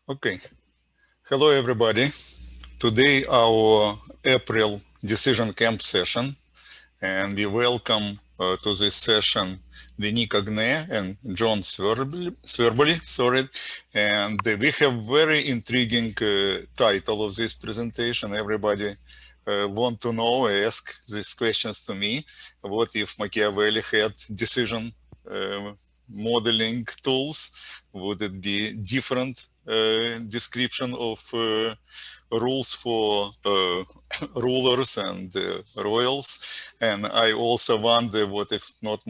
Okay. Hello, everybody. Today, our April decision camp session, and we welcome to this session Denis Gagne and John Svirbely, sorry. And we have very intriguing title of this presentation. Everybody want to know, ask these questions to me. What if Machiavelli had decision modeling tools? Would it be different description of rules for rulers and royals? And I also wonder what if not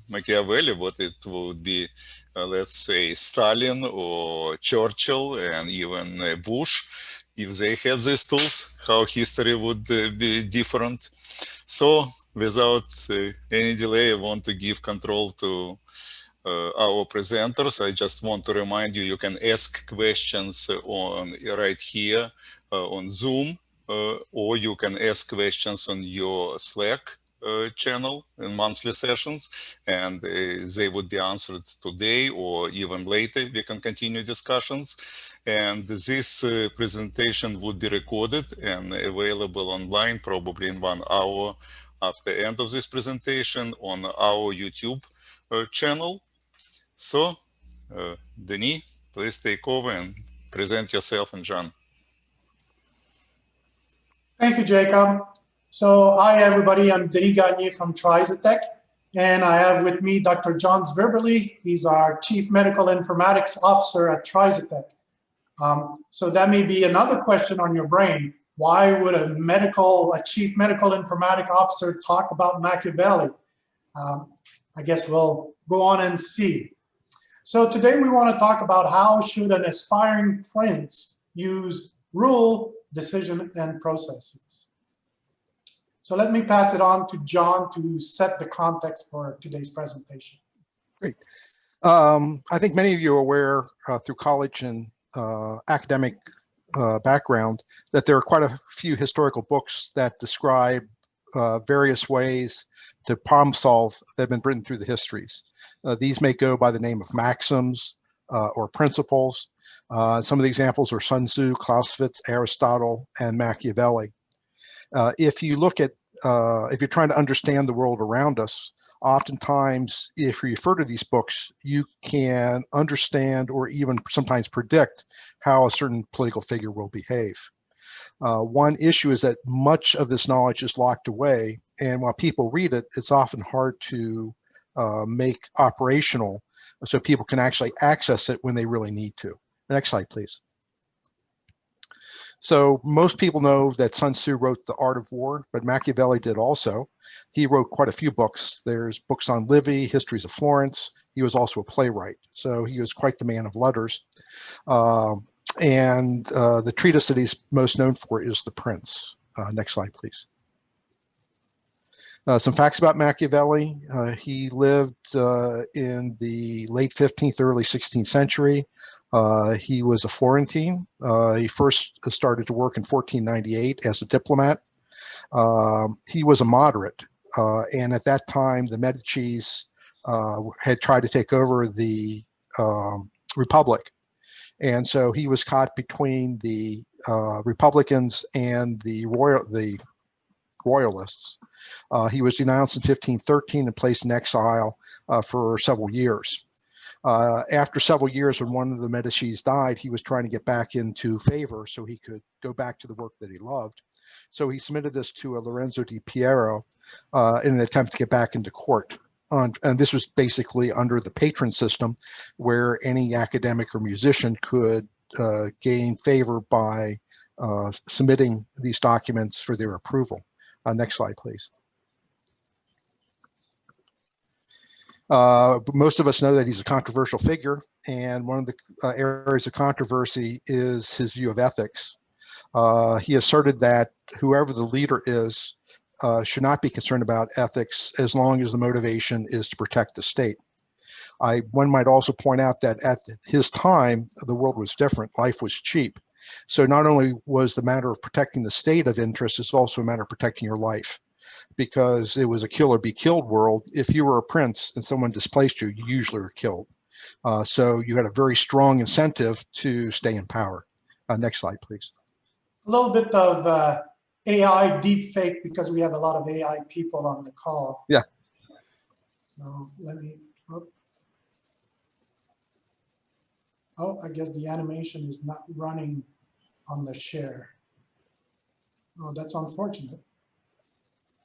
Machiavelli, what it would be, let's say, Stalin or Churchill and even Bush. If they had these tools, how history would be different. So without any delay, I want to give control to our presenters. I just want to remind you, you can ask questions on right here on Zoom, or you can ask questions on your Slack channel in monthly sessions, and they would be answered today or even later. We can continue discussions. And this presentation would be recorded and available online probably in 1 hour after the end of this presentation on our YouTube channel. So, Denis, please take over and present yourself and John. Thank you, Jacob. So, hi, everybody. I'm Denis Gagne from Trisotech, and I have with me Dr. John Svirbely. He's our Chief Medical Informatics Officer at Trisotech. So that may be another question on your brain. Why would a Chief Medical Informatics Officer talk about Machiavelli? I guess we'll go on and see. So today we want to talk about how should an aspiring prince use rule, decision, and processes. So let me pass it on to John to set the context for today's presentation. Great. I think many of you are aware through college and academic background that there are quite a few historical books that describe various ways to problem solve that have been written through the histories. These may go by the name of maxims or principles. Some of the examples are Sun Tzu, Clausewitz, Aristotle, and Machiavelli. If you look at, if you're trying to understand the world around us, oftentimes if you refer to these books, you can understand or even sometimes predict how a certain political figure will behave. One issue is that much of this knowledge is locked away, and while people read it, it's often hard to make operational so people can actually access it when they really need to. Next slide, please. So most people know that Sun Tzu wrote The Art of War, but Machiavelli did also. He wrote quite a few books. There's books on Livy, Histories of Florence. He was also a playwright, so he was quite the man of letters. And the treatise that he's most known for is The Prince. Next slide, please. Some facts about Machiavelli. He lived in the late 15th, early 16th century. He was a Florentine. He first started to work in 1498 as a diplomat. He was a moderate, and at that time, the Medicis had tried to take over the Republic. And so he was caught between the Republicans and the Royalists. He was denounced in 1513 and placed in exile for several years. After several years, when one of the Medicis died, he was trying to get back into favor so he could go back to the work that he loved. So he submitted this to Lorenzo di Piero in an attempt to get back into court. And this was basically under the patron system, where any academic or musician could gain favor by submitting these documents for their approval. Next slide, please. Most of us know that he's a controversial figure, and one of the areas of controversy is his view of ethics. He asserted that whoever the leader is should not be concerned about ethics as long as the motivation is to protect the state. One might also point out that at his time, the world was different. Life was cheap. So not only was the matter of protecting the state of interest, it's also a matter of protecting your life, because it was a kill or be killed world. If you were a prince and someone displaced you, you usually were killed. So you had a very strong incentive to stay in power. Next slide, please. A little bit of AI deepfake because we have a lot of AI people on the call. Yeah. So let me, oh, I guess the animation is not running on the share. Oh, that's unfortunate.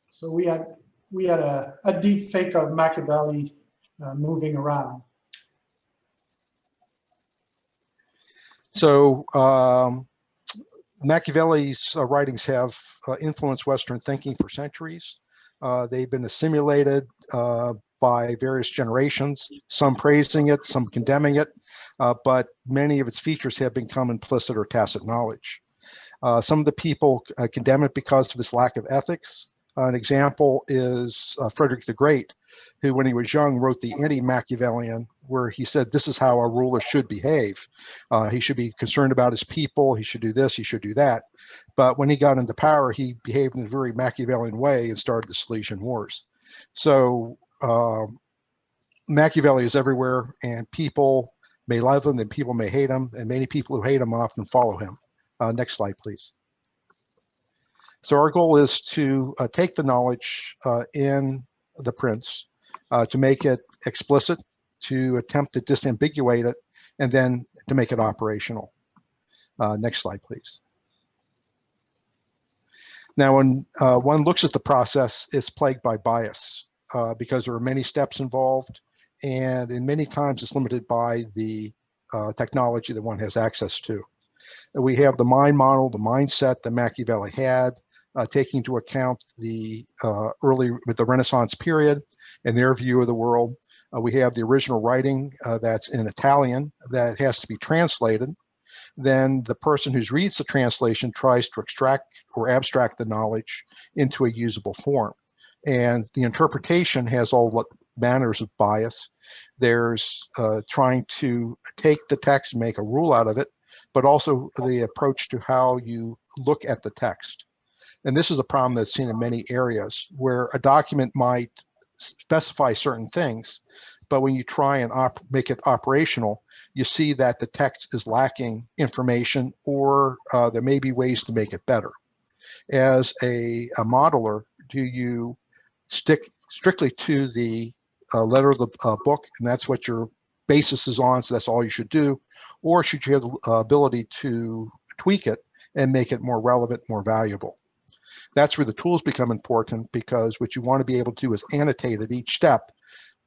So we had a deep fake of Machiavelli moving around. So Machiavelli's writings have influenced Western thinking for centuries. They've been assimilated by various generations, some praising it, some condemning it, but many of its features have become implicit or tacit knowledge. Some of the people condemn it because of its lack of ethics. An example is Frederick the Great, who, when he was young, wrote the Anti-Machiavellian, where he said, this is how a ruler should behave. He should be concerned about his people. He should do this. He should do that. But when he got into power, he behaved in a very Machiavellian way and started the Silesian Wars. So Machiavelli is everywhere, and people may love him and people may hate him, and many people who hate him often follow him. Next slide, please. So our goal is to take the knowledge in the prints, to make it explicit, to attempt to disambiguate it, and then to make it operational. Next slide, please. Now, when one looks at the process, it's plagued by bias because there are many steps involved, and in many times it's limited by the technology that one has access to. We have the mind model, the mindset that Machiavelli had, taking into account the the Renaissance period and their view of the world. We have the original writing that's in Italian that has to be translated. Then the person who reads the translation tries to extract or abstract the knowledge into a usable form. And the interpretation has all manners of bias. There's trying to take the text and make a rule out of it, but also the approach to how you look at the text. And this is a problem that's seen in many areas where a document might specify certain things, but when you try and make it operational, you see that the text is lacking information, or there may be ways to make it better. As a modeler, do you stick strictly to the letter of the book, and that's what your basis is on, so that's all you should do? Or should you have the ability to tweak it and make it more relevant, more valuable? That's where the tools become important, because what you want to be able to do is annotate at each step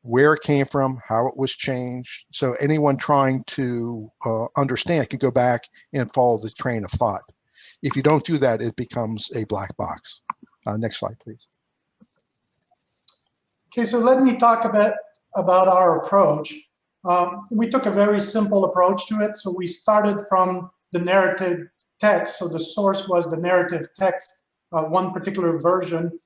where it came from, how it was changed. So anyone trying to understand can go back and follow the train of thought. If you don't do that, it becomes a black box. Next slide, please. Okay, so let me talk a bit about our approach. We took a very simple approach to it. So we started from the narrative text. So the source was the narrative text, one particular version.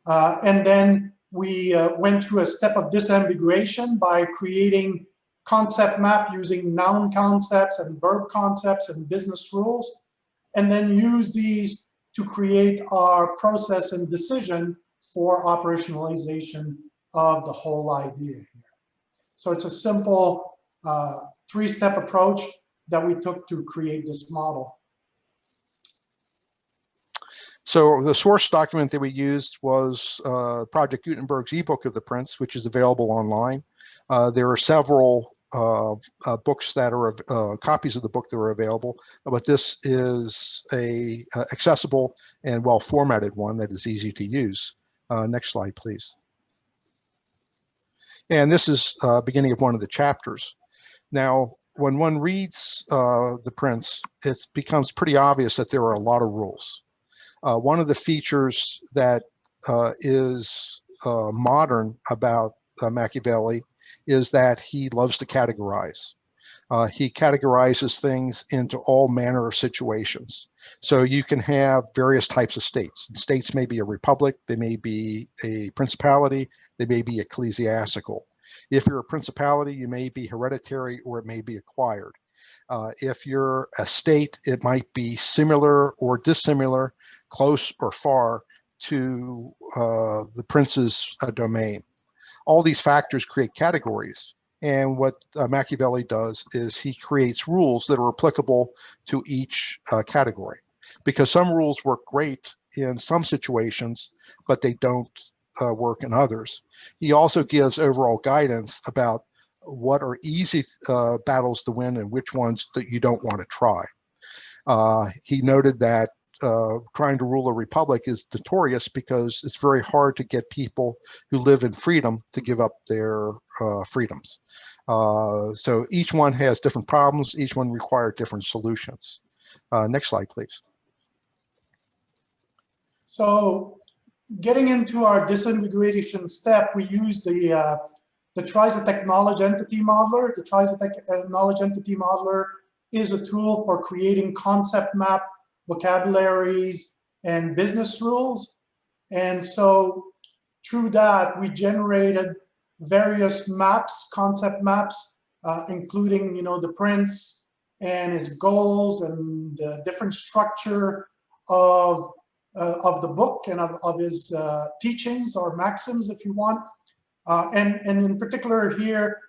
And then we went through a step of disambiguation by creating concept map using noun concepts and verb concepts and business rules, and then use these to create our process and decision for operationalization of the whole idea here. So it's a simple three-step approach that we took to create this model. So the source document that we used was Project Gutenberg's ebook of the prints, which is available online. There are several books that are copies of the book that are available, but this is a accessible and well-formatted one that is easy to use. Next slide, please. And this is beginning of one of the chapters. Now, when one reads the prints, it becomes pretty obvious that there are a lot of rules. One of the features that is modern about Machiavelli is that he loves to categorize. He categorizes things into all manner of situations. So you can have various types of states. States may be a republic, they may be a principality, they may be ecclesiastical. If you're a principality, you may be hereditary or it may be acquired. If you're a state, it might be similar or dissimilar, close or far to the prince's domain. All these factors create categories, And what Machiavelli does is he creates rules that are applicable to each category, because some rules work great in some situations, but they don't work in others. He also gives overall guidance about what are easy battles to win and which ones that you don't want to try. He noted that trying to rule a republic is notorious because it's very hard to get people who live in freedom to give up their freedoms. So each one has different problems. Each one requires different solutions. Next slide, please. So getting into our disintegration step, we use the Trisotech Knowledge Entity Modeler. The Trisotech Knowledge Entity Modeler is a tool for creating concept map, vocabularies, and business rules. And so through that, we generated various maps, concept maps, including, the prince and his goals and the different structure of the book and of his teachings or maxims, if you want. And in particular here,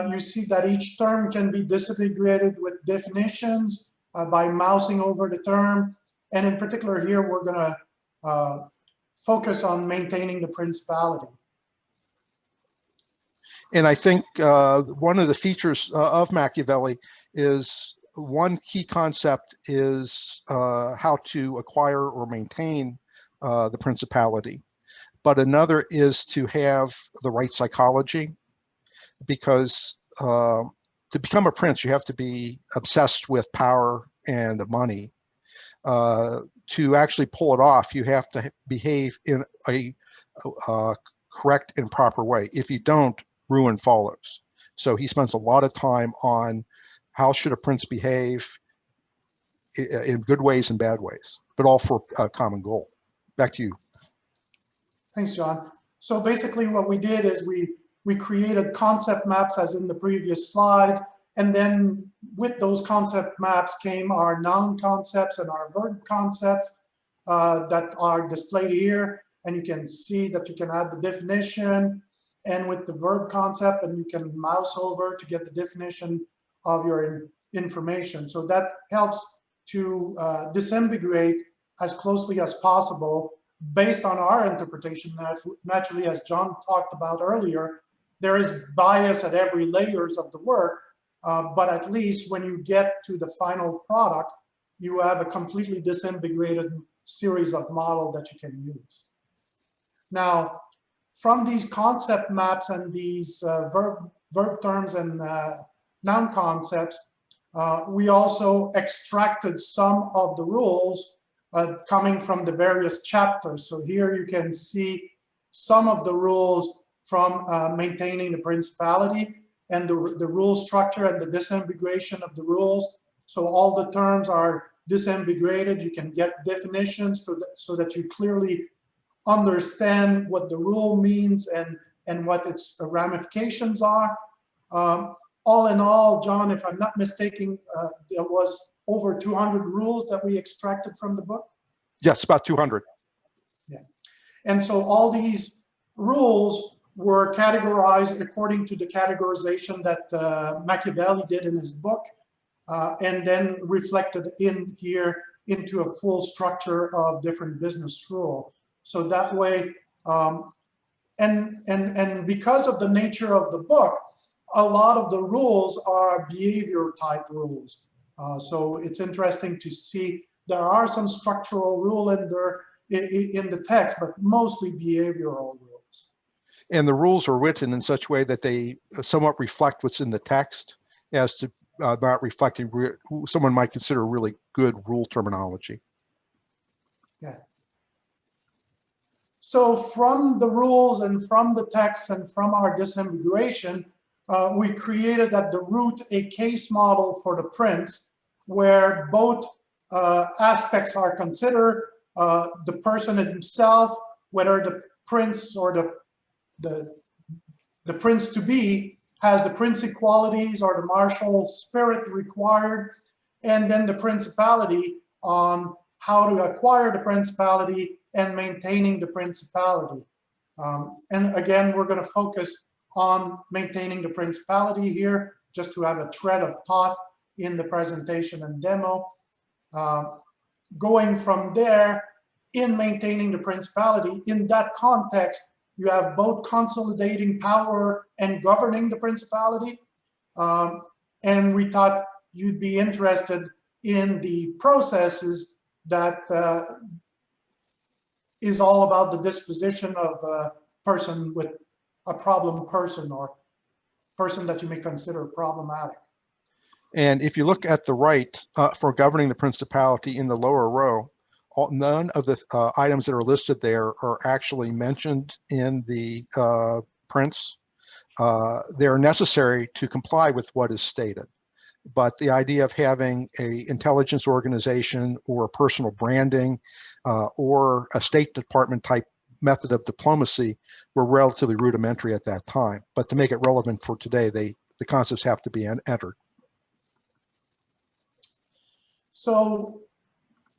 you see that each term can be disintegrated with definitions by mousing over the term. And in particular here, we're going to focus on maintaining the principality. And I think one of the features of Machiavelli is one key concept is how to acquire or maintain the principality. But another is to have the right psychology, because to become a prince, you have to be obsessed with power and money. To actually pull it off, you have to behave in a correct and proper way. If you don't, ruin follows. So he spends a lot of time on how should a prince behave in good ways and bad ways, but all for a common goal. Back to you. Thanks, John. So basically what we did is we created concept maps as in the previous slides, and then with those concept maps came our noun concepts and our verb concepts that are displayed here. And you can see that you can add the definition and with the verb concept, and you can mouse over to get the definition of your information. So that helps to disambiguate as closely as possible based on our interpretation. Naturally, as John talked about earlier, there is bias at every layers of the work, but at least when you get to the final product, you have a completely disambiguated series of models that you can use. Now, from these concept maps and these verb terms and noun concepts, we also extracted some of the rules coming from the various chapters. So here you can see some of the rules from maintaining the principality and the rule structure and the disambiguation of the rules. So all the terms are disambiguated. You can get definitions so that you clearly understand what the rule means and what its ramifications are. All in all, John, if I'm not mistaken, there was over 200 rules that we extracted from the book? Yes, about 200. Yeah. And so all these rules were categorized according to the categorization that Machiavelli did in his book, and then reflected in here into a full structure of different business rules. So that way, and because of the nature of the book, a lot of the rules are behavior type rules. So it's interesting to see there are some structural rule in there in the text, but mostly behavioral rules. And the rules are written in such a way that they somewhat reflect what's in the text, as to not reflecting someone might consider really good rule terminology. Yeah. So from the rules and from the text and from our disambiguation, we created at the root a case model for the prince, where both aspects are considered, the person himself, whether the prince or the prince to be has the princely qualities or the martial spirit required, and then the principality on how to acquire the principality and maintaining the principality. And again, we're going to focus on maintaining the principality here, just to have a thread of thought in the presentation and demo. Going from there, in maintaining the principality, in that context, you have both consolidating power and governing the principality. And we thought you'd be interested in the processes that is all about the disposition of a person with a problem person or person that you may consider problematic. And if you look at the right for governing the principality in the lower row, none of the items that are listed there are actually mentioned in the prints. They're necessary to comply with what is stated. But the idea of having an intelligence organization or personal branding or a State Department type method of diplomacy were relatively rudimentary at that time. But to make it relevant for today, the concepts have to be entered. So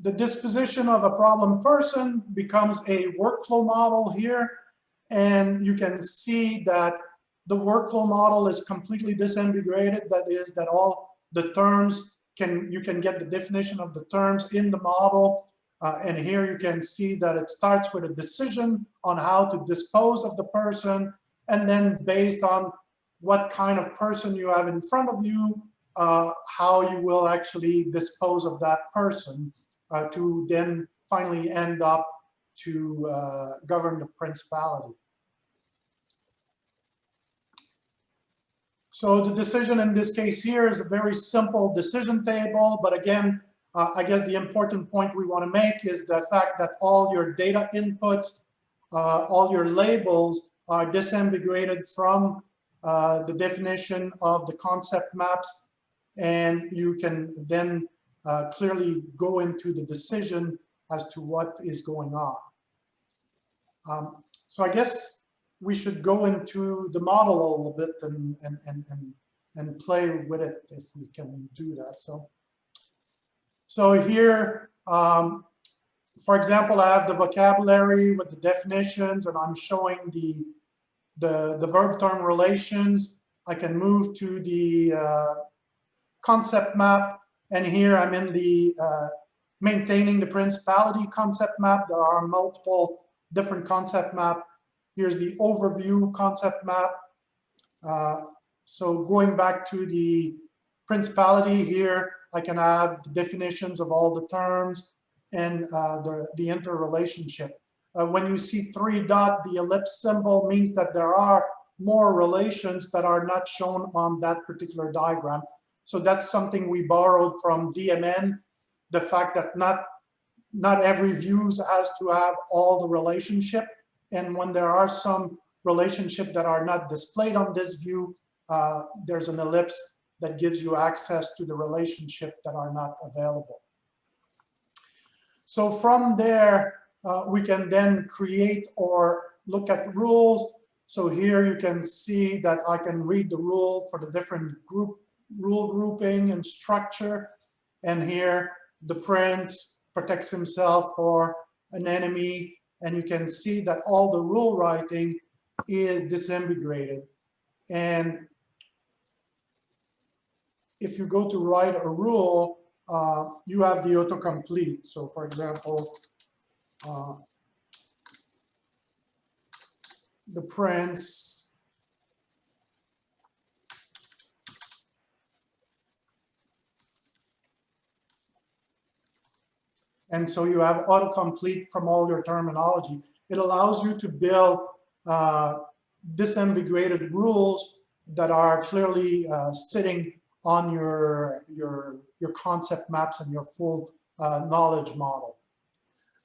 the disposition of a problem person becomes a workflow model here. And you can see that the workflow model is completely disambiguated. That is, that all the terms you can get the definition of the terms in the model. And here you can see that it starts with a decision on how to dispose of the person. And then based on what kind of person you have in front of you, how you will actually dispose of that person to then finally end up to govern the principality. So the decision in this case here is a very simple decision table, but again, I guess the important point we want to make is the fact that all your data inputs, all your labels are disambiguated from the definition of the concept maps, and you can then clearly go into the decision as to what is going on. So I guess we should go into the model a little bit and play with it if we can do that. So here, for example, I have the vocabulary with the definitions, and I'm showing the verb term relations. I can move to the concept map, and here I'm in the maintaining the principality concept map. There are multiple different concept map. Here's the overview concept map. So going back to the principality here, I can have the definitions of all the terms and the interrelationship. When you see 3 dot, the ellipse symbol means that there are more relations that are not shown on that particular diagram. So that's something we borrowed from DMN, the fact that not every view has to have all the relationship. And when there are some relationships that are not displayed on this view, there's an ellipse that gives you access to the relationship that are not available. So from there, we can then create or look at rules. So here you can see that I can read the rule for the different rule grouping and structure. And here the prince protects himself for an enemy. And you can see that all the rule writing is disambiguated. And if you go to write a rule, you have the autocomplete. So for example, the prince and so you have autocomplete from all your terminology. It allows you to build disambiguated rules that are clearly sitting on your concept maps and your full knowledge model.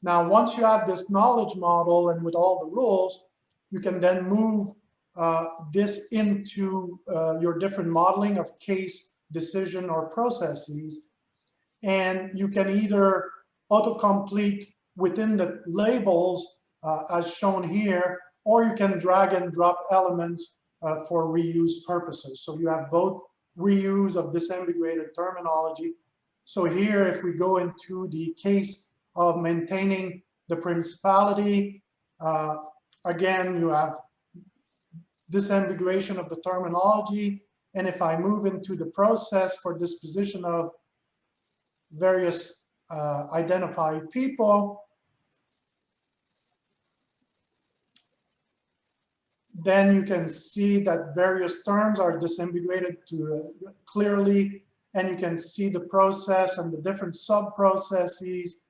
Now, once you have this knowledge model and with all the rules, you can then move this into your different modeling of case, decision, or processes. And you can either autocomplete within the labels as shown here, or you can drag and drop elements for reuse purposes. So you have both reuse of disambiguated terminology. So here, if we go into the case of maintaining the principality, again, you have disambiguation of the terminology. And if I move into the process for disposition of various identified people, then you can see that various terms are disambiguated clearly, and you can see the process and the different sub-processes.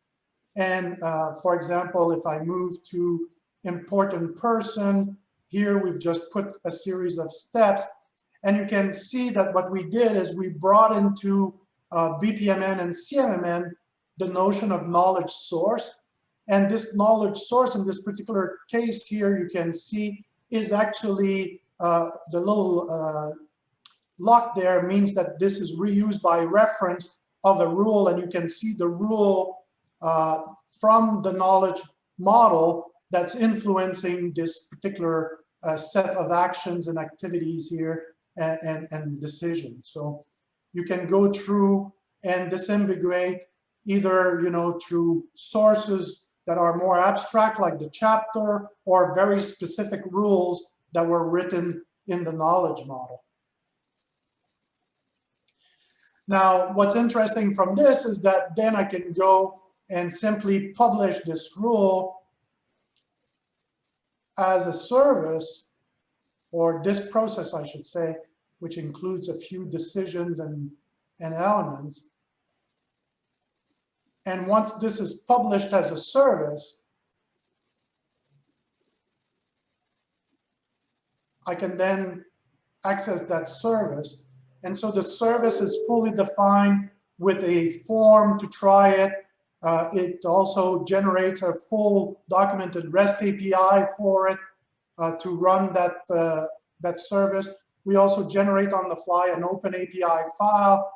And for example, if I move to important person, here we've just put a series of steps. And you can see that what we did is we brought into BPMN and CMMN the notion of knowledge source. And this knowledge source in this particular case here, you can see is actually the little lock there means that this is reused by reference of a rule, and you can see the rule from the knowledge model that's influencing this particular set of actions and activities here and decisions. So you can go through and disambiguate either, you know, through sources that are more abstract, like the chapter, or very specific rules that were written in the knowledge model. Now, what's interesting from this is that then I can go and simply publish this rule as a service, or this process, I should say, which includes a few decisions and elements. And once this is published as a service, I can then access that service. And so the service is fully defined with a form to try it. It also generates a full documented REST API for it to run that service. We also generate on the fly an open API file,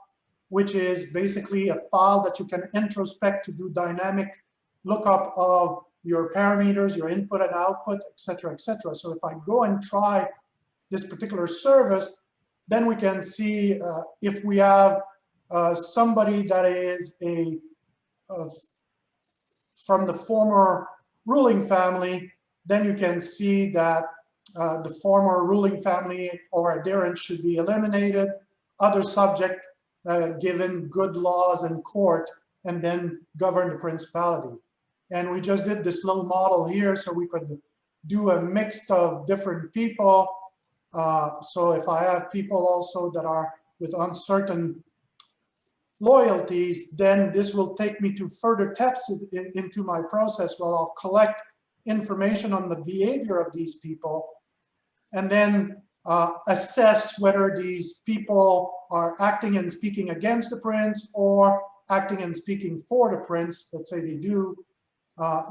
which is basically a file that you can introspect to do dynamic lookup of your parameters, your input and output, et cetera, et cetera. So if I go and try this particular service, then we can see if we have somebody that is from the former ruling family, then you can see that the former ruling family or adherent should be eliminated, other subject given good laws in court, and then govern the principality. And we just did this little model here so we could do a mix of different people. So if I have people also that are with uncertain loyalties, then this will take me to further steps into my process where I'll collect information on the behavior of these people, and then assess whether these people are acting and speaking against the prince or acting and speaking for the prince. Let's say they do.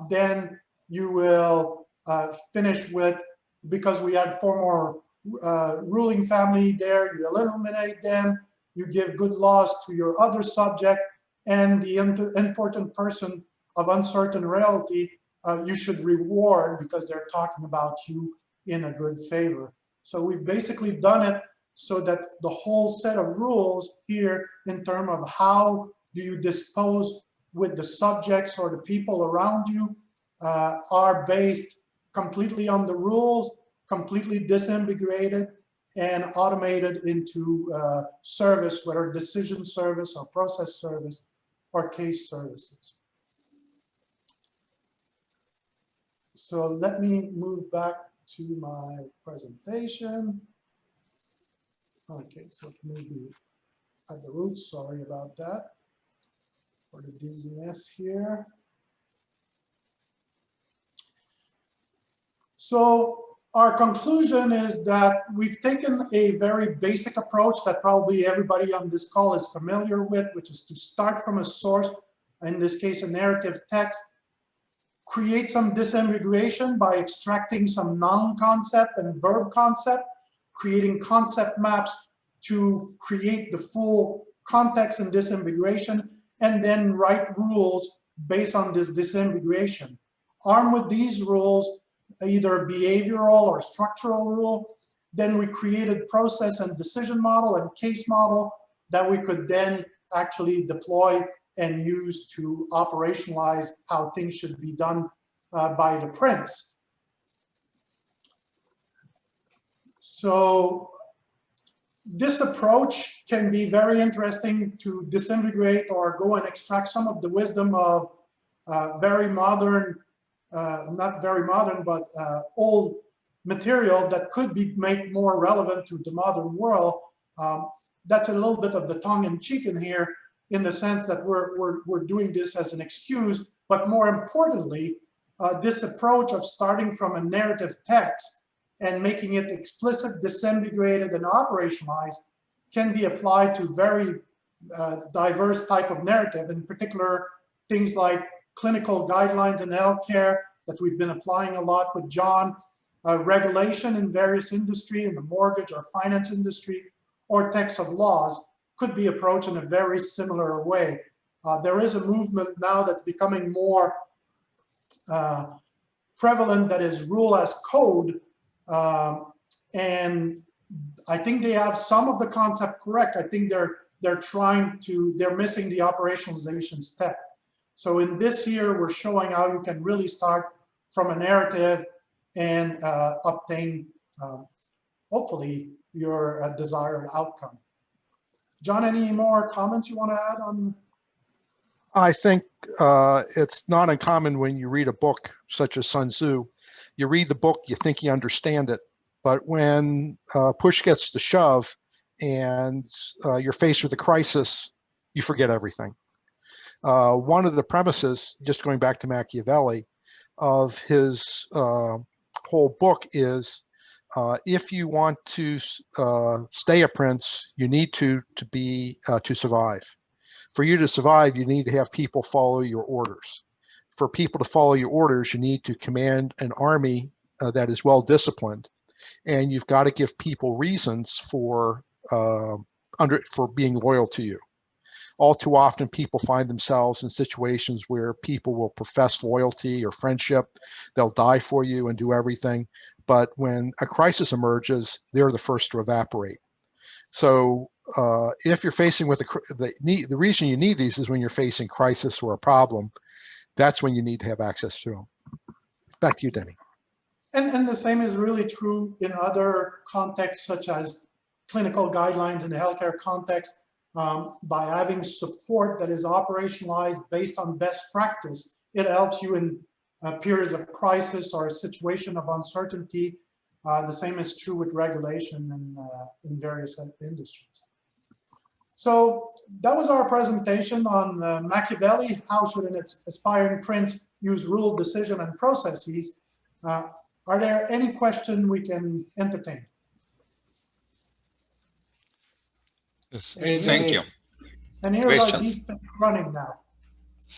Then you will finish with, because we had former ruling family there, you eliminate them, you give good laws to your other subject, and the important person of uncertain reality, you should reward because they're talking about you in a good favor. So we've basically done it so that the whole set of rules here in terms of how do you dispose with the subjects or the people around you are based completely on the rules, completely disambiguated and automated into service, whether decision service or process service or case services. So let me move back to my presentation. Okay, so maybe at the root, sorry about that, for the dizziness here. So our conclusion is that we've taken a very basic approach that probably everybody on this call is familiar with, which is to start from a source, in this case, a narrative text, create some disambiguation by extracting some noun concept and verb concept, creating concept maps to create the full context and disambiguation, and then write rules based on this disambiguation. Armed with these rules, either behavioral or structural rule, then we created process and decision model and case model that we could then actually deploy and use to operationalize how things should be done by the prince. So this approach can be very interesting to disintegrate or go and extract some of the wisdom of very modern, not very modern, but old material that could be made more relevant to the modern world. That's a little bit of the tongue-in-cheek in here, in the sense that we're doing this as an excuse, but more importantly, this approach of starting from a narrative text and making it explicit, disintegrated, and operationalized can be applied to very diverse type of narrative, in particular, things like clinical guidelines in healthcare that we've been applying a lot with John, regulation in various industry, in the mortgage or finance industry, or texts of laws could be approached in a very similar way. There is a movement now that's becoming more prevalent, that is rule as code, and I think they have some of the concept correct. I think they're missing the operationalization step. So in this here, we're showing how you can really start from a narrative and obtain, hopefully, your desired outcome. John, any more comments you want to add on? I think it's not uncommon when you read a book such as Sun Tzu. You read the book, you think you understand it, but when push gets to shove and you're faced with a crisis, you forget everything. One of the premises, just going back to Machiavelli, of his whole book is if you want to stay a prince, you need to survive. For you to survive, you need to have people follow your orders. For people to follow your orders, you need to command an army that is well disciplined, and you've got to give people reasons for being loyal to you. All too often, people find themselves in situations where people will profess loyalty or friendship. They'll die for you and do everything. But when a crisis emerges, they're the first to evaporate. So if you're facing with the reason you need these is when you're facing crisis or a problem. That's when you need to have access to them. Back to you, Denis. And the same is really true in other contexts, such as clinical guidelines in the healthcare context. By having support that is operationalized based on best practice, it helps you in periods of crisis or a situation of uncertainty. The same is true with regulation in various industries. So that was our presentation on Machiavelli. How should an aspiring prince use rule, decision, and processes? Are there any questions we can entertain? Yes, thank you. And here's our deep running now.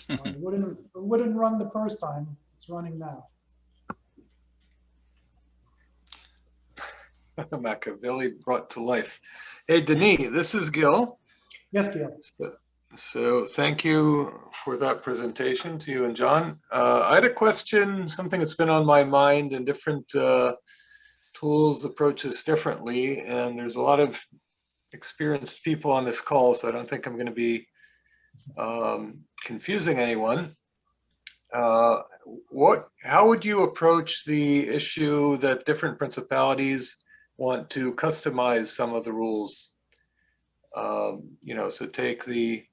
It wouldn't run the first time. It's running now. Machiavelli brought to life. Hey, Denis, this is Gil. Yes, Gil. So thank you for that presentation to you and John. I had a question, something that's been on my mind, and different tools approach this differently. And there's a lot of experienced people on this call, so I don't think I'm going to be confusing anyone. How would you approach the issue that different principalities want to customize some of the rules? So take the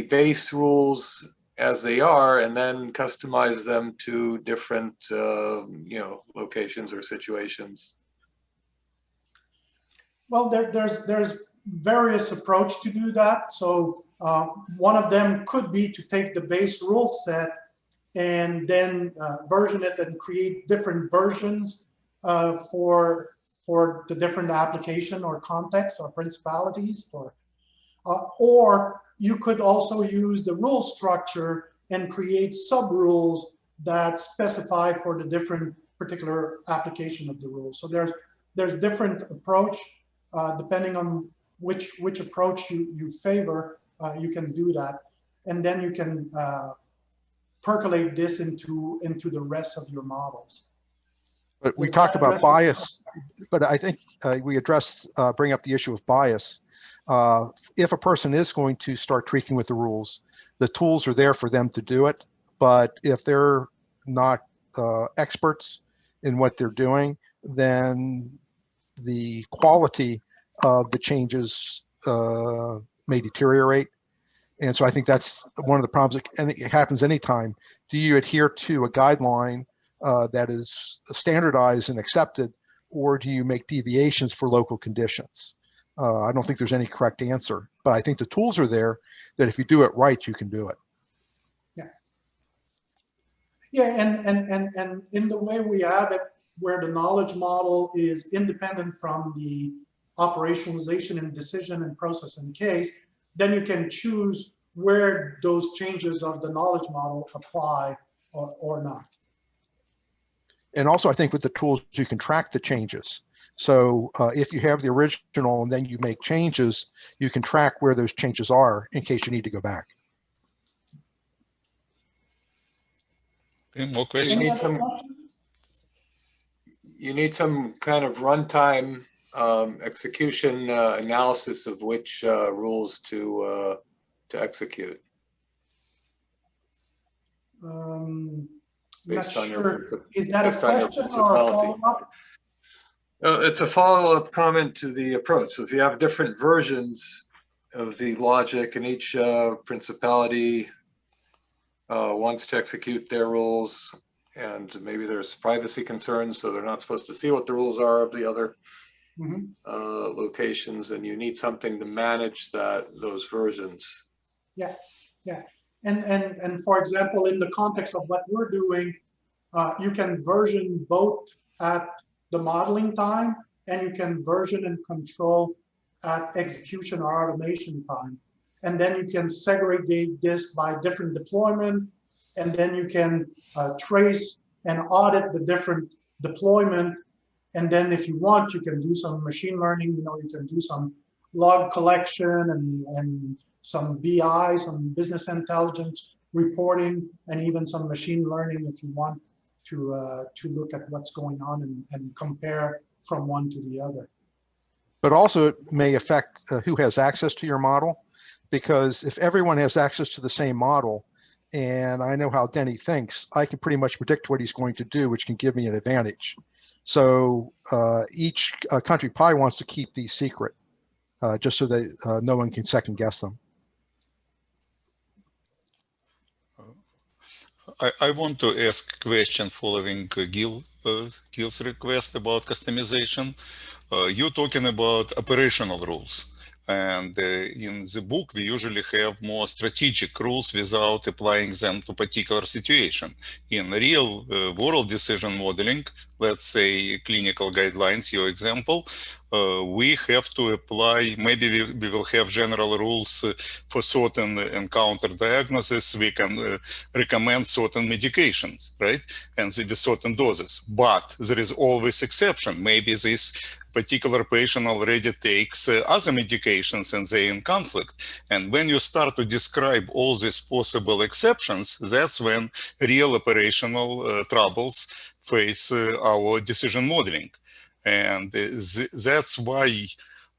base rules as they are and then customize them to different locations or situations. Well, there's various approach to do that. So one of them could be to take the base rule set and then version it and create different versions for the different application or context or principalities, or you could also use the rule structure and create sub-rules that specify for the different particular application of the rule. So there's different approach depending on which approach you favor. You can do that, and then you can percolate this into the rest of your models. But we talk about bias, but I think we bring up the issue of bias. If a person is going to start tweaking with the rules, the tools are there for them to do it. But if they're not experts in what they're doing, then the quality of the changes may deteriorate. And so I think that's one of the problems, and it happens anytime. Do you adhere to a guideline that is standardized and accepted, or do you make deviations for local conditions? I don't think there's any correct answer, but I think the tools are there that if you do it right, you can do it. Yeah, and in the way we have it, where the knowledge model is independent from the operationalization and decision and process and case, then you can choose where those changes of the knowledge model apply or not. And also, I think with the tools, you can track the changes. So if you have the original and then you make changes, you can track where those changes are in case you need to go back. Okay, more questions? You need some kind of runtime execution analysis of which rules to execute. Not sure. Is that a question or a follow-up? It's a follow-up comment to the approach. So if you have different versions of the logic and each principality wants to execute their rules, and maybe there's privacy concerns, so they're not supposed to see what the rules are of the other locations, and you need something to manage those versions. Yeah, yeah. And for example, in the context of what we're doing, you can version both at the modeling time, and you can version and control at execution or automation time. And then you can segregate this by different deployment, and then you can trace and audit the different deployment. And then if you want, you can do some machine learning, you can do some log collection and some BI, some business intelligence reporting, and even some machine learning if you want to look at what's going on and compare from one to the other. But also it may affect who has access to your model, because if everyone has access to the same model, and I know how Denis thinks, I can pretty much predict what he's going to do, which can give me an advantage. So each country probably wants to keep these secret, just so that no one can second guess them. I want to ask a question following Gil's request about customization. You're talking about operational rules. And in the book, we usually have more strategic rules without applying them to particular situation. In real world decision modeling, let's say clinical guidelines, your example, we have to apply, maybe we will have general rules for certain encounter diagnosis. We can recommend certain medications, right? And with certain doses, but there is always exception. Maybe this particular patient already takes other medications and they're in conflict. And when you start to describe all these possible exceptions, that's when real operational troubles face our decision modeling. And that's why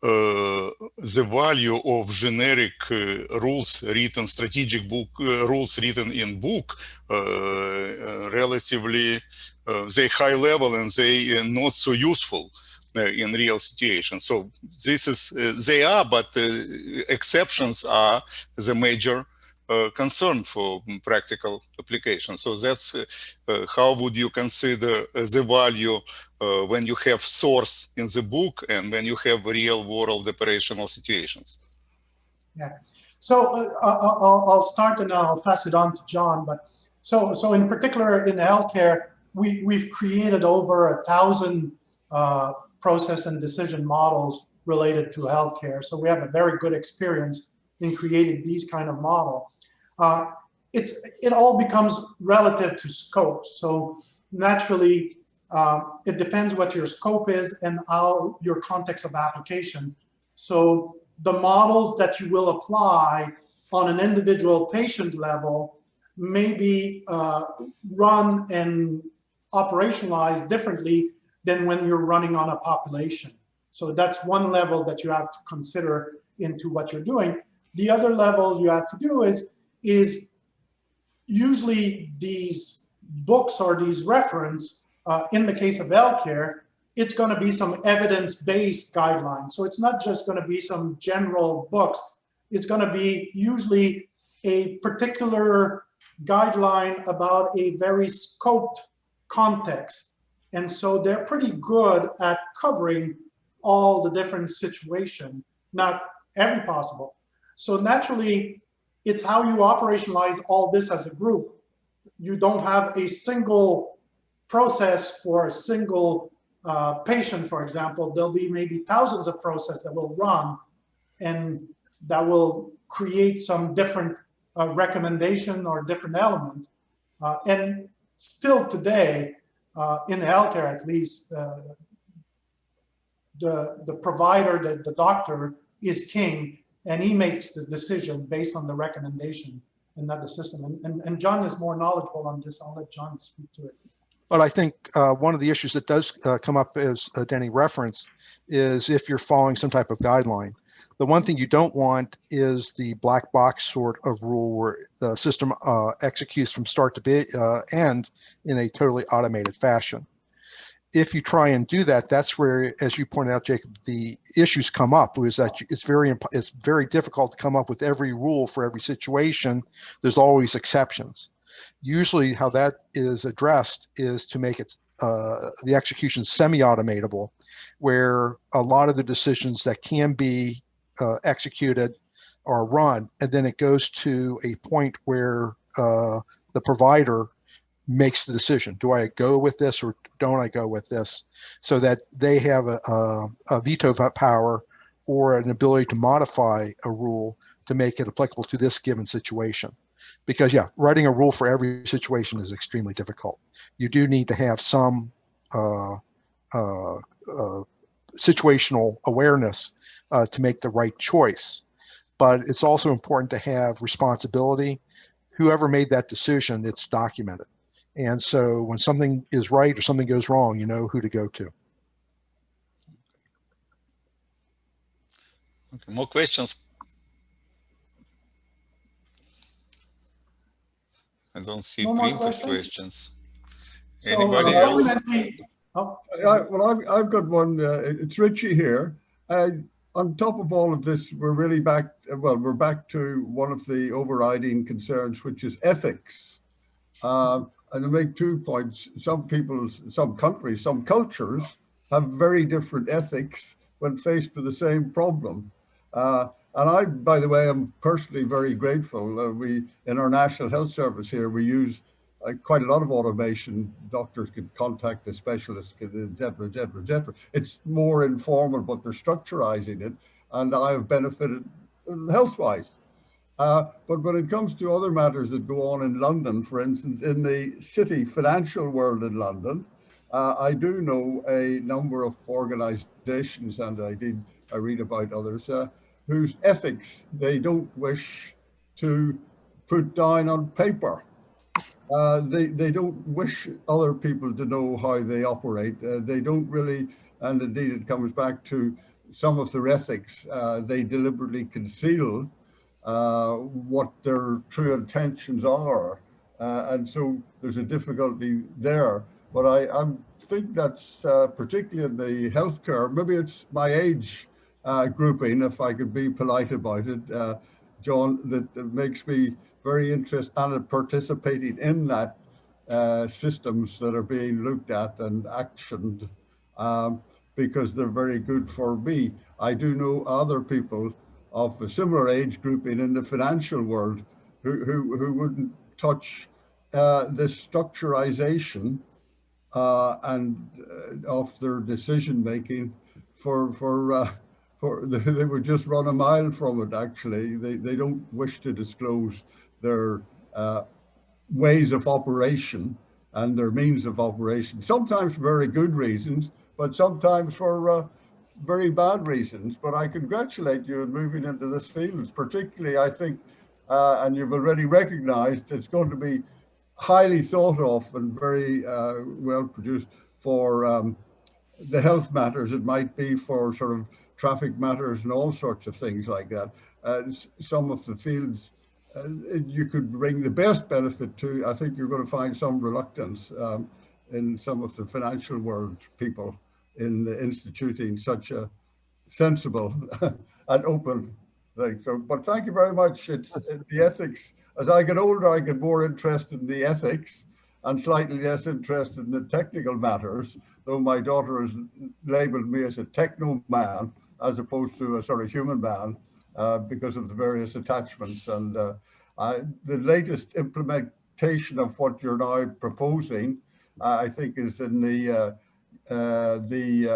the value of generic rules written, strategic book rules written in book, relatively they high level and they not so useful in real situations. So this is, they are, but exceptions are the major concern for practical application. So that's how would you consider the value when you have source in the book and when you have real world operational situations? Yeah. So I'll start and I'll pass it on to John. But so in particular in healthcare, we've created over 1,000 process and decision models related to healthcare. So we have a very good experience in creating these kind of model. It all becomes relative to scope. So naturally, it depends what your scope is and how your context of application. So the models that you will apply on an individual patient level may be run and operationalized differently than when you're running on a population. So that's one level that you have to consider into what you're doing. The other level you have to do is usually these books or these reference, in the case of healthcare, it's going to be some evidence-based guidelines. So it's not just going to be some general books. It's going to be usually a particular guideline about a very scoped context. And so they're pretty good at covering all the different situations, not every possible. So naturally, it's how you operationalize all this as a group. You don't have a single process for a single patient, for example. There'll be maybe thousands of processes that will run, and that will create some different recommendation or different element. And still today, in healthcare at least, the provider, the doctor is king, and he makes the decision based on the recommendation and not the system. And John is more knowledgeable on this. I'll let John speak to it. But I think one of the issues that does come up, as Denis referenced, is if you're following some type of guideline. The one thing you don't want is the black box sort of rule where the system executes from start to end in a totally automated fashion. If you try and do that, that's where, as you pointed out, Jacob, the issues come up. Is that it's very difficult to come up with every rule for every situation. There's always exceptions. Usually, how that is addressed is to make it the execution semi-automatable, where a lot of the decisions that can be executed are run, and then it goes to a point where the provider makes the decision. Do I go with this or don't I go with this? So that they have a veto power or an ability to modify a rule to make it applicable to this given situation. Because yeah, writing a rule for every situation is extremely difficult. You do need to have some situational awareness to make the right choice. But it's also important to have responsibility. Whoever made that decision, it's documented. And so when something is right or something goes wrong, you know who to go to. Okay, more questions? I don't see No more printed questions. So, Anybody else? Well, I've got one. It's Richie here. On top of all of this, we're really back, well, we're back to one of the overriding concerns, which is ethics. And to make 2 points, some people, some countries, some cultures have very different ethics when faced with the same problem. And I, by the way, am personally very grateful. We, in our National Health Service here, we use quite a lot of automation. Doctors can contact the specialist, et cetera, et cetera, et cetera. It's more informal, but they're structurizing it, and I have benefited health-wise. But when it comes to other matters that go on in London, for instance, in the city financial world in London, I do know a number of organizations, and I read about others, whose ethics they don't wish to put down on paper. They don't wish other people to know how they operate. They don't really, and indeed it comes back to some of their ethics. They deliberately conceal what their true intentions are. And so there's a difficulty there. But I think that's particularly in the healthcare, maybe it's my age grouping, if I could be polite about it, John, that makes me very interested in participating in that systems that are being looked at and actioned because they're very good for me. I do know other people of a similar age grouping in the financial world who wouldn't touch this structurization and of their decision making they would just run a mile from it. Actually, they don't wish to disclose their ways of operation and their means of operation, sometimes for very good reasons, but sometimes for very bad reasons. But I congratulate you in moving into this field. It's particularly, I think, and you've already recognized, it's going to be highly thought of and very well produced for the health matters. It might be for sort of traffic matters and all sorts of things like that. Some of the fields you could bring the best benefit to. I think you're going to find some reluctance in some of the financial world people in instituting such a sensible and open thing. So, but thank you very much. It's the ethics. As I get older, I get more interested in the ethics and slightly less interested in the technical matters, though my daughter has labeled me as a techno man as opposed to a sort of human man because of the various attachments. And the latest implementation of what you're now proposing, I think, is in the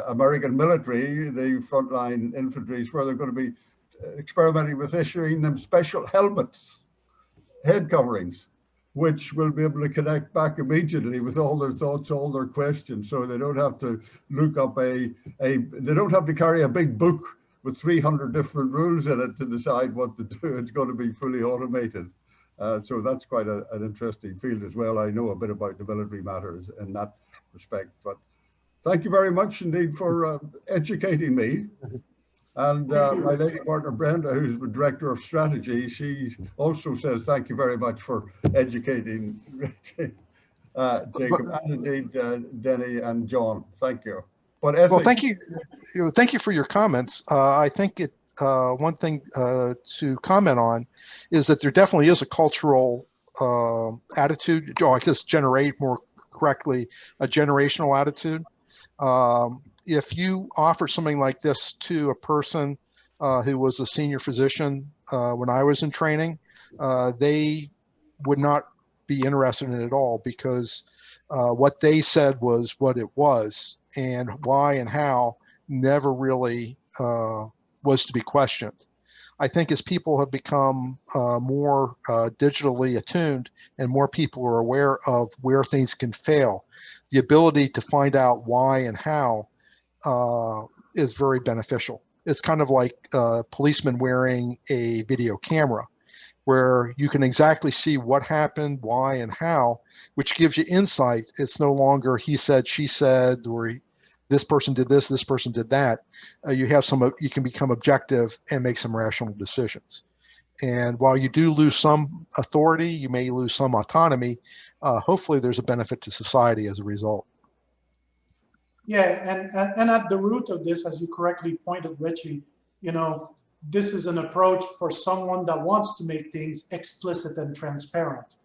American military, the frontline infantries, where they're going to be experimenting with issuing them special helmets, head coverings, which will be able to connect back immediately with all their thoughts, all their questions. So they don't have to look up they don't have to carry a big book with 300 different rules in it to decide what to do. It's going to be fully automated. So that's quite an interesting field as well. I know a bit about the military matters in that respect, but thank you very much indeed for educating me. And my lady partner, Brenda, who's the director of strategy, she also says, thank you very much for educating Jacob, and indeed Denis and John. Thank you. But ethics, well, thank you. Thank you for your comments. I think one thing to comment on is that there definitely is a cultural attitude, or I guess more correctly, a generational attitude. If you offer something like this to a person who was a senior physician when I was in training, they would not be interested in it at all, because what they said was what it was, and why and how never really was to be questioned. I think as people have become more digitally attuned and more people are aware of where things can fail, the ability to find out why and how is very beneficial. It's kind of like a policeman wearing a video camera, where you can exactly see what happened, why, and how, which gives you insight. It's no longer he said, she said, or this person did this person did that. You can become objective and make some rational decisions. And while you do lose some authority, you may lose some autonomy. Hopefully there's a benefit to society as a result. Yeah, and at the root of this, as you correctly pointed, Richie, this is an approach for someone that wants to make things explicit and transparent.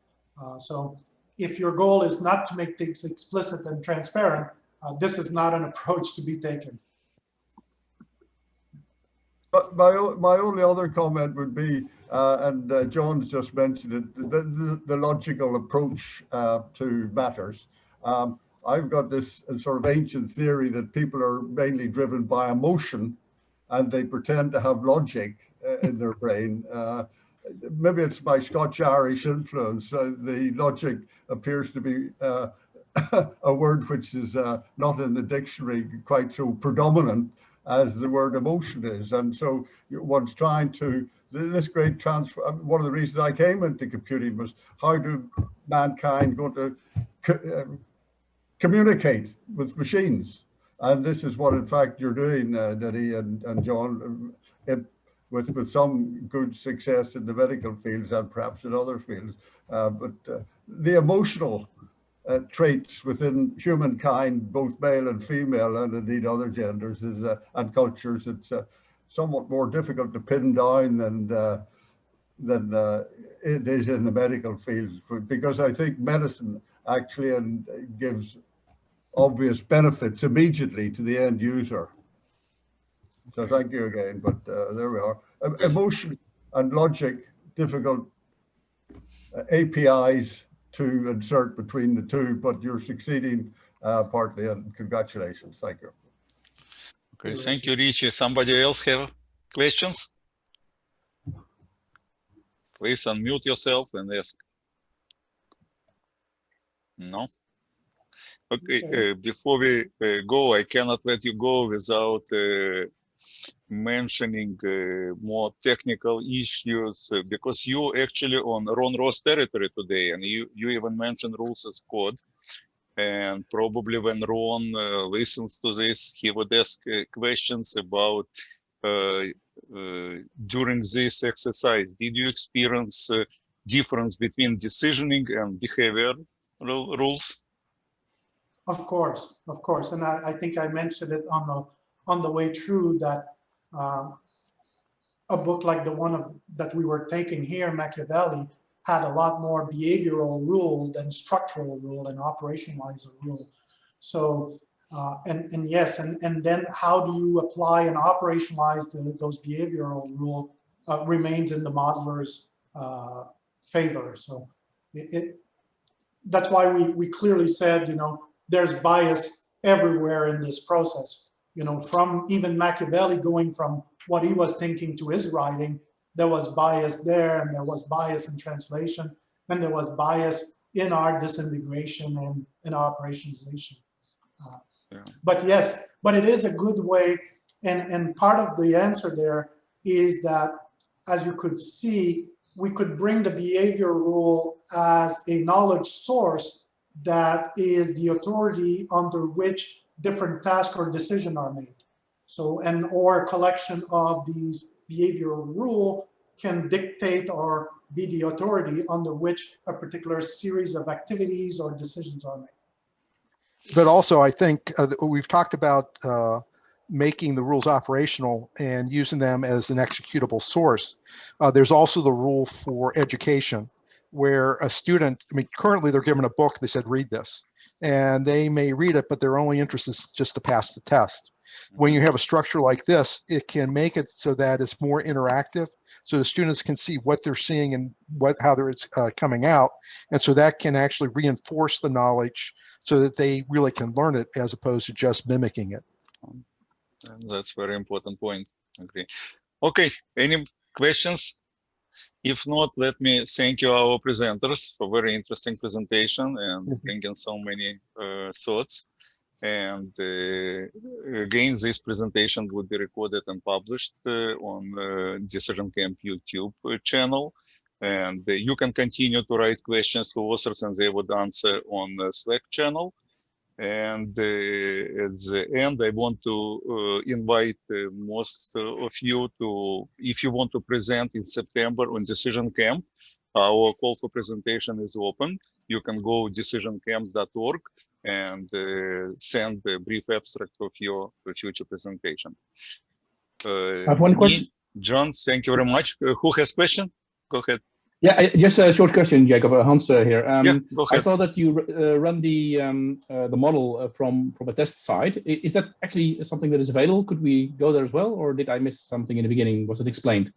So if your goal is not to make things explicit and transparent, this is not an approach to be taken. But my only other comment would be, and John's just mentioned it, the logical approach to matters. I've got this sort of ancient theory that people are mainly driven by emotion, and they pretend to have logic in their brain. Maybe it's my Scotch-Irish influence. The logic appears to be a word which is not in the dictionary quite so predominant as the word emotion is. And so one's trying to, this great transfer, one of the reasons I came into computing was, how do mankind go to communicate with machines? And this is what, in fact, you're doing, Denis and John, with some good success in the medical fields and perhaps in other fields. But the emotional traits within humankind, both male and female, and indeed other genders and cultures, it's somewhat more difficult to pin down than it is in the medical field, because I think medicine actually gives obvious benefits immediately to the end user. So thank you again, but there we are. Emotion and logic, difficult APIs to insert between the two, but you're succeeding partly, and congratulations. Thank you. Okay, thank you, Richie. Somebody else have questions? Please unmute yourself and ask. No? Okay, before we go, I cannot let you go without mentioning more technical issues, because you actually on Ron Ross territory today, and you even mentioned rules as code. And probably when Ron listens to this, he would ask questions about during this exercise, did you experience difference between decisioning and behavior rules? Of course, and I think I mentioned it on the way through that a book like the one that we were taking here, Machiavelli, had a lot more behavioral rule than structural rule and operationalizer rule. So, and yes, and then how do you apply and operationalize those behavioral rule remains in the modeler's favor. So that's why we clearly said, you know, there's bias everywhere in this process. You know, from even Machiavelli going from what he was thinking to his writing, there was bias there, and there was bias in translation, and there was bias in our disintegration and in operationalization. But yes, but it is a good way, and part of the answer there is that, as you could see, we could bring the behavior rule as a knowledge source that is the authority under which different tasks or decisions are made. So, or a collection of these behavioral rule can dictate or be the authority under which a particular series of activities or decisions are made. But also, I think we've talked about making the rules operational and using them as an executable source. There's also the rule for education, where a student, I mean, currently they're given a book, they said, read this. And they may read it, but their only interest is just to pass the test. When you have a structure like this, it can make it so that it's more interactive, so the students can see what they're seeing and how it's coming out. And so that can actually reinforce the knowledge so that they really can learn it as opposed to just mimicking it. And that's a very important point. Okay. Okay, any questions? If not, let me thank you, our presenters, for very interesting presentation and bringing so many thoughts. And again, this presentation would be recorded and published on DecisionCAMP YouTube channel. And you can continue to write questions to authors and they would answer on the Slack channel. And at the end, I want to invite most of you to, if you want to present in September on DecisionCAMP, our call for presentation is open. You can go decisioncamp.org and send a brief abstract of your future presentation. I have one question. John, thank you very much. Who has question? Go ahead. Yeah, just a short question, Jacob. Hans here. Yeah, go ahead. I saw that you run the model from a test site. Is that actually something that is available? Could we go there as well, or did I miss something in the beginning? Was it explained?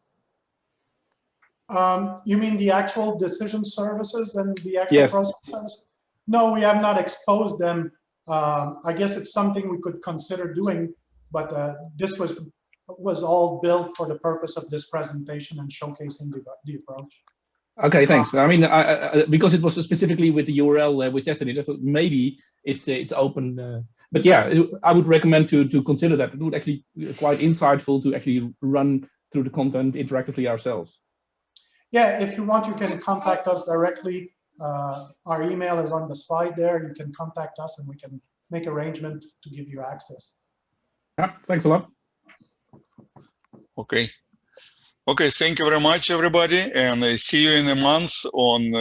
You mean the actual decision services and the actual process service? No, we have not exposed them. I guess it's something we could consider doing, but this was all built for the purpose of this presentation and showcasing the approach. Okay, thanks. I mean, because it was specifically with the URL with Destiny, I thought maybe it's open. But yeah, I would recommend to consider that. It would actually be quite insightful to actually run through the content interactively ourselves. Yeah, if you want, you can contact us directly. Our email is on the slide there. You can contact us and we can make arrangement to give you access. Yeah, thanks a lot. Okay. Okay, thank you very much, everybody, and I see you in a month on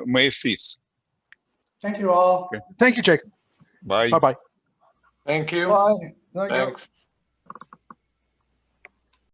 May 5th. Thank you all. Okay. Thank you, Jake. Bye. Bye-bye. Thank you. Bye. Thank you. Thanks.